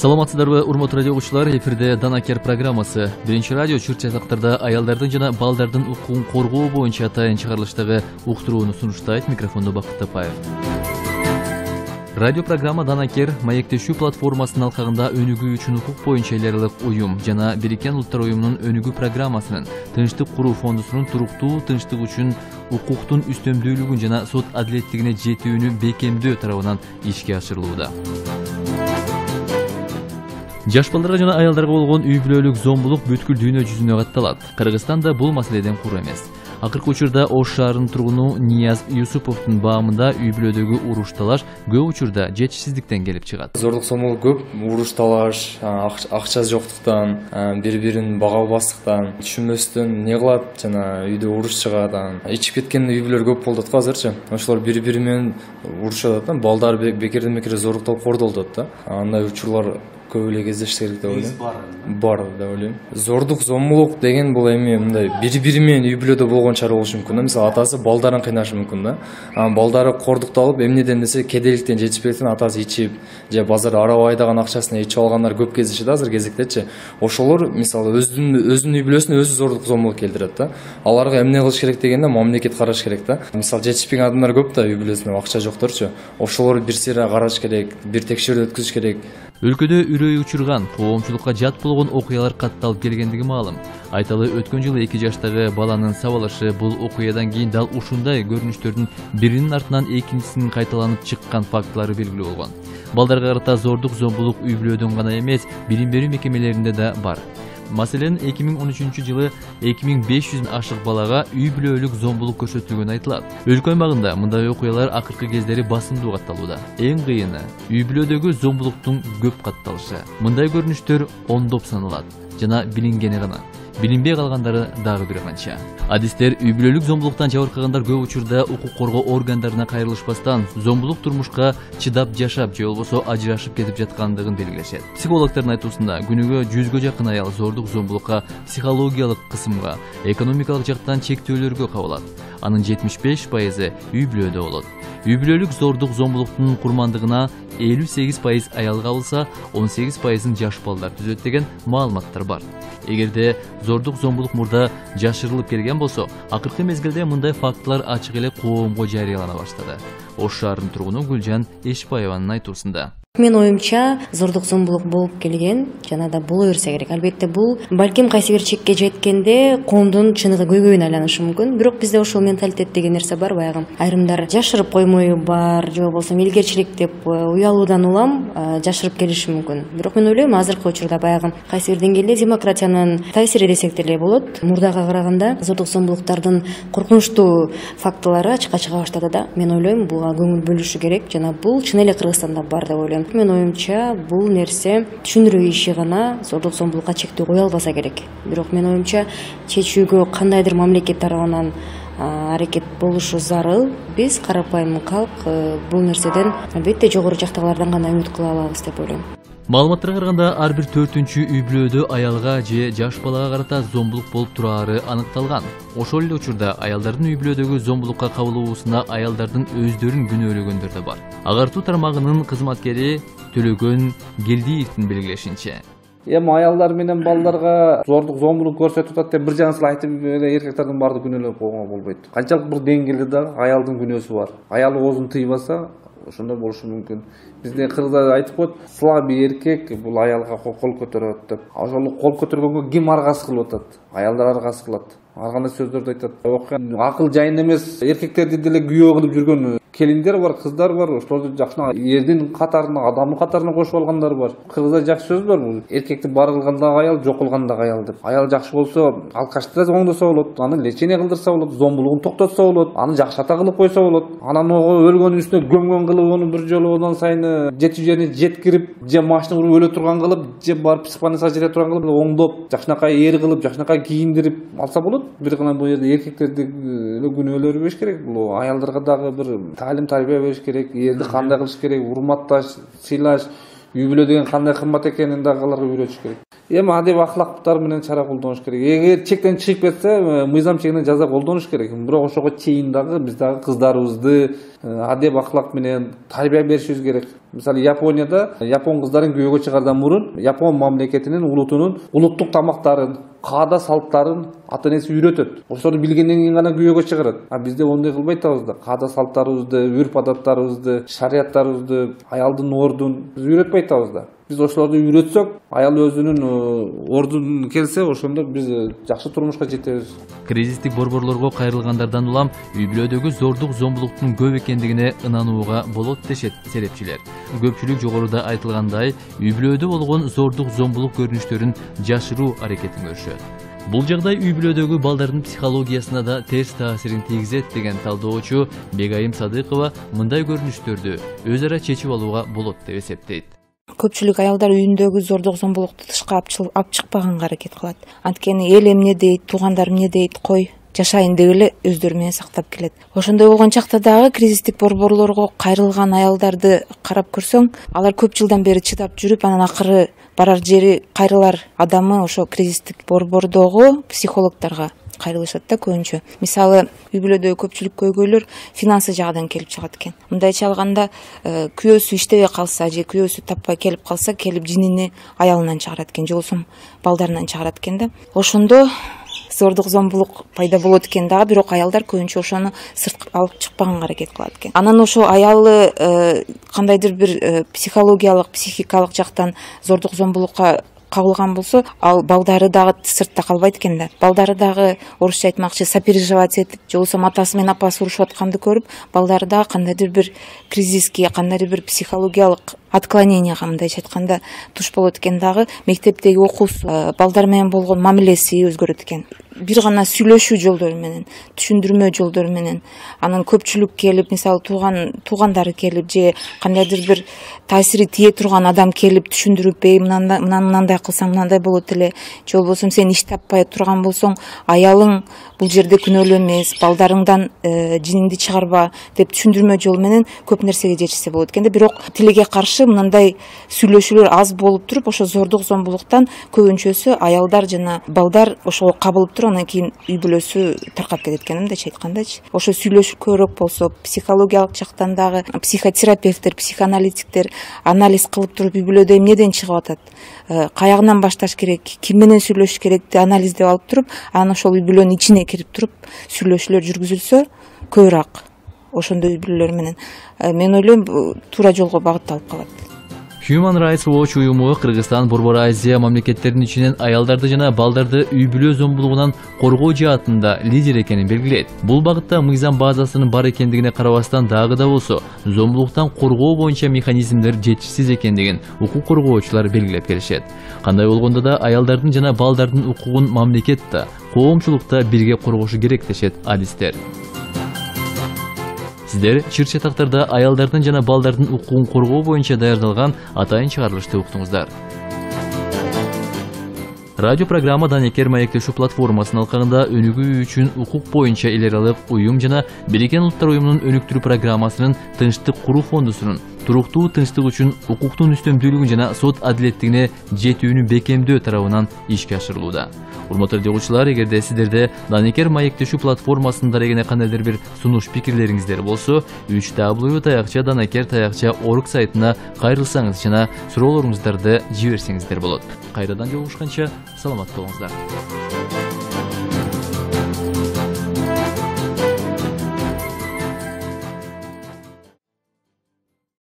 Саламатсыздарбы, урматтуу радио угуучулар, эфирде Данакер программасы. Биринчи радио чыр-чатактарда аялдардын жана балдардын укугун коргоо боюнча атайын чыгарылыштагы уктурууну сунуштайт. Микрофондо Бакыт Тапаев. Радио программа Данакер маектешүү платформасынын алкагында өнүгүү үчүн укук боюнча эл аралык уюм жана Бириккен Улуттар уюмунун өнүгүү программасынын тынчтык куруу фондусунун туруктуу тынчтык үчүн укуктун үстөмдүүлүгүн жана сот адилеттигине жетүүнү бекемдөө тарабынан ишке ашырылууда. Жаш балдарга жана аялдарга болгон үй бүлөлүк зомбулук бүткүл дүйнө жүзүнө катталат. Кыргызстанда бул маселеден кур эмес. Акыркы учурда Ош шаарынын тургуну Нияз Юсуповдун баамында үй бүлөдөгү уруш талаш көп учурда жетишсиздиктен келип чыгат. Зордук зомбулук көп, уруш талаш, акча жоктуктан, бири-бирин багабастыктан, түшүнбөстөн не кылат, жана үйдө уруш чыгат. Ичип кеткен үй бүлөлөр көп болот го азырчы. Ошолор бири-бири менен урушат, балдар бекерден бекерге зордукталып кордолдот да. Андай учурлар көп эле кездешти керек деп ойлойм. Бар деп ойлойм. Зордук зомбулук деген бул эми мындай бири-бири менен үй бүлөдө болгон чара болушу мүмкүн да. Мисалы атасы балдарын кыйнашы мүмкүн да. Балдары кордукталып эмнеден десе кедейликтен жетишпестен атасы ичип, же базарда араба айдаган акчасына ичип алгандар көп кездешет азыр кезектечи. Ошолор мисалы өзүнүн үй бүлөсүнө өзү зордук зомбулук келтирет да. Аларга эмне кылыш керек дегенде мамлекет караш керек да. Мисалы жетишпеген адамдар көп да үй бүлөсүндө акча жокторчу. Ошолор бир сыйра караш керек, бир текшерүү өткүзүш керек. Өлкөдө үрөй учурган, коомчулукка жат болгон окуялар катталып келгендиги маалым. Айталы өткөн жылы 2 жаштагы баланын сабалышы бул окуядан кийин дал ушундай көрүнүштөрдүн биринин артынан экинчисинин кайталанып чыккан фактылары белгилүү болгон. Балдарга карата зордук зомбулук үй бүлөдөн гана эмес, билим берүү мекемелеринде да бар. Маселен, 2013 жылы 2500 ашык балага үй бүлөлүк зомбулук көрсөтүлгөнү айтылат. Өлкө аймагында мындай окуялар акыркы кездери басымдуу катталууда. Эң кыйыны үй бүлөдөгү зомбулуктун көп катталышы. Мындай көрүнүштөр ондоп саналат жана билингени гана. Билинбей калгандары дагы бир канча. Адистер үй бүлөлүк зомбулуктан жабыркагандар көп учурда укук коргоо органдарына кайрылышпастан зомбулук турмушка чыдап жашап же болбосо ажырашып кетип жаткандыгын белгилешет. Психологдордун айтуусунда күнүгө 100гө жакын аял зордук зомбулукка, психологиялык кысымга, экономикалык жактан чектөөлөргө кабылат. Анын 75% үй бүлөдө болот. Үй бүлөлүк зордук зомбулуктун курмандыгына 58% аял кабылса, 18% жаш балдар түзөт деген маалыматтар бар. Эгерде зордук зомбулук мурда жашырылып келген болсо, акыркы мезгилде мындай фактылар ачык эле коомго жарыялана баштады. Ош шаарынын тургуну Гүлжан Эшпаеванын айтуусунда. Мен оюмча зордук зомбулук болуп келген, жана да боло берсе керек. Албетте бул балким кайсы бир чекке жеткенде коомдун чыныгы көйгөйүнө айланышы мүмкүн. Бирок бизде ошол менталитет деген нерсе бар, баягы. Айрымдар жашырып коймою бар, же болбосо мелгерчилик деп уялуудан улам жашырып келиши мүмкүн. Бирок мен ойлойм, азыркы учурда баягы кайсы бир деңгээлде демократиянын таасири десек деле болот. Мурдага караганда зордук зомбулуктардын коркунучтуу фактылары ачыкка чыга баштады да. Мен ойлойм, буга көңүл бөлүшү керек, жана бул чын эле Кыргызстанда бар деп ойлойм. Мен оюмча бул нерсе түшүндүрүү иши гана, зордук зомбулукка чектөө кое албаса керек. Бирок мен оюмча чечүүгө кандайдыр мамлекет тарабынан аракет болушу зарыл. Биз карапайым калк бул нерседен албетте жогору жактагылардан гана үмүт кыла алабыз деп ойлойм. Маалыматтарга караганда ар бир 4-чү үй бүлөдө аялга же жаш балага карата зомбулук болуп турары аныкталган. Ошол эле учурда аялдардын үй бүлөдөгү зомбулукка кабылуусуна аялдардын өздөрүн күнөөлөгөндөр да бар. Агартуу тармагынын кызматкери Төлөгөн Гелдиевдин белгилешинче, эми аялдар менен балдарга зордук зомбулук көрсөтүп атат деп бир жагын айтып эле эркектердин баардыгын күнөөлөп койгонго болбойт. Канчалык бир деңгээлде да аялдын күнөөсү бар. Аялы оозун тыйбаса, ошондой болушу мүмкүн. Бизде кыргыздар айтып коет, слабый эркек бул аялга кол көтөрөт деп. Ошол кол көтөргөнгө ким аргасы кылып атат? Аялдар аргасы кылат. Ар кандай сөздөрдү айтат. Акыл жайын эмес, эркектерди деле күйөө кылып жүргөн келиндер бар, кыздар бар. Ошолорду жакшына эрдин катарына, адамдын катарына кошуп алгандар бар. Кыргызда жакшы сөз бар, бул эркекти бар кылганда аял, жок кылганда аял деп. Аял жакшы болсо, алкаштырса оңдосо болот, аны лечение кылдырса болот, зомбулугун токтотсо болот, аны жакшы ата кылып койсо болот. Анан өлгөнүн үстүнө gömгөн кылып, ону бир жолу одан сайын жетип жерине жеткирип, же машина уруп өлө турган кылып, же барып психбольницага жете турган кылып, оңдоп, жакшынакай ээр кылып, жакшынакай кийиндирип алса болот. Бир гана бул жерде эркектерди эле күнөөлөр бериш керек. Бул аялдарга дагы бир талим тарбия бериш керек. Эрди кандай кылыш керек, урматташ, сыйлаш, үй бүлө деген кандай кымбат экенин дагы аларга үйрөтүш керек. Эми адеп ахлактар менен чара колдонуш керек. Эгер чектен чыгып кетсе, мыйзам чегинде жаза колдонуш керек. Бирок ошого чейин дагы биз дагы кыздарыбызды адеп ахлак менен тарбия беришибиз керек. Мисалы Японияда япон кыздарын күйөөгө чыгардан мурун Япон мамлекетинин улутунун улуттук тамактарын, каада салттарын ата энеси үйрөтөт. Ошолорду билгенден кийин гана күйөөгө чыгарат. А бизде ондай кылбай атабыз да. Каада салттарыбызды, үрп адаттарыбызды, шариаттарыбызды, аялдын ордун биз үйрөтпөй атабыз да. Biz ошолорду үйрөтсөк, аял өзүнүн ордун келсе, ошондо биз жакшы турмушка жетебиз. Кризистик борборлорго кайрылгандардан улам үй бүлөдөгү зордук зомбулуктун көп экендигине ынанууга болот дешет серепчилер. Көпчүлүк жогоруда айтылгандай, үй бүлөдө болгон зордук зомбулук көрүнүштөрүн жашыруу аракетин көрүшөт. Бул жагдай үй бүлөдөгү балдардын психологиясына да терс таасирин тийгизет деген талдоочу Бегайым Садыкова мындай көрүнүштөрдү өз ара чечип алууга болот деп эсептейт. Көпчүлүк аялдар үйүндөгү зордук зомбулукту тышка алып чыкпаганга аракет кылат. Анткени эл эмне дейт, туугандар эмне дейт, кой жашайын деп эле өздөрү менен сактап келет. Ошондой болгон чакта дагы кризистик борборлорго кайрылган аялдарды карап көрсөң, алар көп жылдан бери чыдап жүрүп, анан акыры барар жери кайрылар адамы ошо кризистик борбордогу психологторго кайрылышат да көбүнчө. Мисалы, үй бүлөдөгү көпчүлүк көйгөйлөр финансы жагынан келип чыгат экен. Мындайча алганда, күйөөсү иштебей калса же күйөөсү таппай келип калса, келип жинини аялынан чыгарат экен, же болбосо балдарынан чыгарат экен да. Ошондо зордук зомбулук пайда болот экен дагы, бирок аялдар көбүнчө ошону сыртка алып чыкпаганга аракет кылат экен. Анан ошо аялы кандайдыр бир психологиялык, психикалык жактан зордук зомбулукка кабылган болсо, ал балдары дагы сыртта калбайт экен да. Балдары дагы орусча айтмакчы сопереживать этип, же болбосо атасы менен апасы урушуп атканды көрүп, балдары дагы кандайдыр бир кризиске, кандайдыр бир психологиялык отклоненияга, мындайча айтканда, туш болот экен дагы. Мектептеги окуусу, балдар менен болгон мамилеси өзгөрөт экен. Бир гана сүйлөшүү жолдору менен, түшүндүрмө жолдору менен, анан көпчүлүк келип, мисалы туугандары келип, же кандайдыр бир таасири тие турган адам келип түшүндүрүп, мындай кылсаң мындай болот эле, же болбосо сен иш таппай турган болсоң, аялың бул жерде күнөөлүү эмес, балдарыңдан жиниңди чыгарба деп түшүндүрмө жолу менен көп нерсеге жетишсе болот экен да. Бирок тилеге каршы мындай сүйлөшүүлөр аз болуп туруп, ошо зордук зомбулуктан көбүнчөсү аялдар жана балдар ошого кабылып туруп, анан кийин үй бүлөсү таркап кетет экен, мындайча айткандачы. Ошо сүйлөшүү көбүрөөк болсо, психологиялык жактан дагы психотерапевттер, психоаналитиктер анализ кылып туруп, үй бүлөдө эмнеден чыгып атат, каягынан башташ керек, ким менен сүйлөшүш керекти анализдеп алып туруп, анан ошол үй бүлөнүн ичине кирип туруп сүйлөшүүлөр жүргүзүлсө көбүрөөк ошондой үй бүлөлөр менен, мен ойлойм, туура жолго багытталып калат. Human Rights Watch уюму Кыргызстан, Борбор Азия мамлекеттеринин ичинен аялдарды жана балдарды үй бүлө зомбулугунан коргоо жаатында лидер экенин белгилейт. Бул багытта мыйзам базасынын бар экендигине карабастан дагы да болсо, зомбулуктан коргоо боюнча механизмдер жетишсиз экендигин укук коргоочулар белгилеп келишет. Кандай болгондо да аялдардын жана балдардын укугун мамлекет да, коомчулукта бирге коргошу керек дешет адистер. Сиздер чыр чатактарда аялдардын жана балдардын укугун коргоо боюнча даярдалган атайын чыгарылышты уктуңуздар. Радио программа Данекер маектешүү платформасынын алкагында өнүгүү үчүн укук боюнча эл аралык уюм жана Бириккен Улуттар уюмунун өнүктүрүү программасынын тынчтык куруу фондусунун туруктуу тынчтык үчүн укуктун үстөмдүүлүгүн жана сот адилеттигине жетүүнү бекемдөө тарабынан ишке ашырылууда. Урматтуу угуучулар, эгерде сиздерде Данекер маектешүү платформасынын дарегине кандайдыр бир сунуш пикирлериңиздер болсо, 3w.danekер.org сайтына кайрылсаңыз жана суроолоруңуздарды жиберсеңиздер болот. Кайрадан жолугушканча саламат болуңуздар.